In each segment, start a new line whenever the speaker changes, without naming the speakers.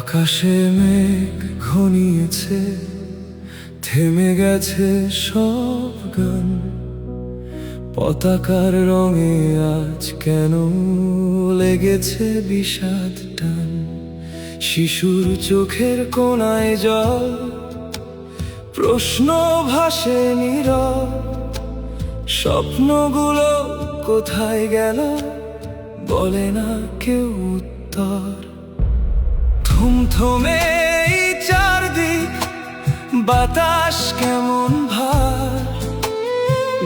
আকাশে মেঘ ঘনিয়েছে, থেমে গেছে সব গান। পতাকার রঙে আজ কেন লেগেছে বিষাদ টান। শিশুর চোখের কোণায় জল, প্রশ্ন ভাসে নীরব। স্বপ্নগুলো কোথায় গেল, বলে না কেউ উত্তর। থমথমে এই চারদিক, বাতাস কেমন ভার।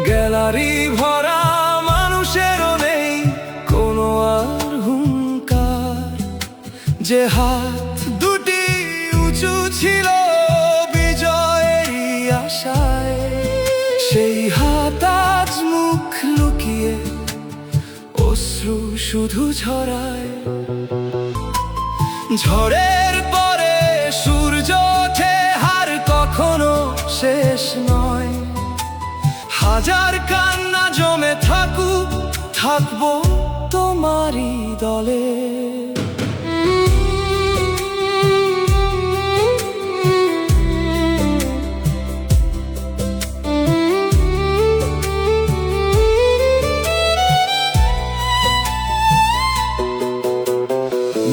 গ্যালারি ভরা মানুষেরও নেই কোনো আর হুঙ্কার। যে হাত দুটি উঁচু ছিল বিজয়েরই আশায়, সেই হাত আজ মুখ লুকিয়ে অশ্রু শুধু ঝরায়। ঝড়ের পরে সূর্য ওঠে, হার কখনো শেষ নয়। হাজার কান্না জমে থাকুক, থাকবো তোমারই দলে।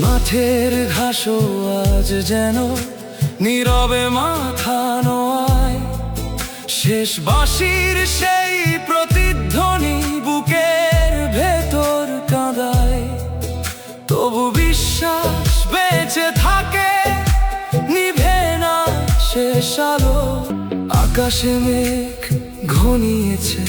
মাঠের ঘাসও আজ যেন নীরবে মাথা নোয়ায়। শেষ বাঁশির সেই প্রতিধ্বনি বুকের ভেতর কাঁদায়। তবু বিশ্বাস বেঁচে থাকে, নিভে না শেষ আলো। আকাশে মেঘ ঘনিয়েছে,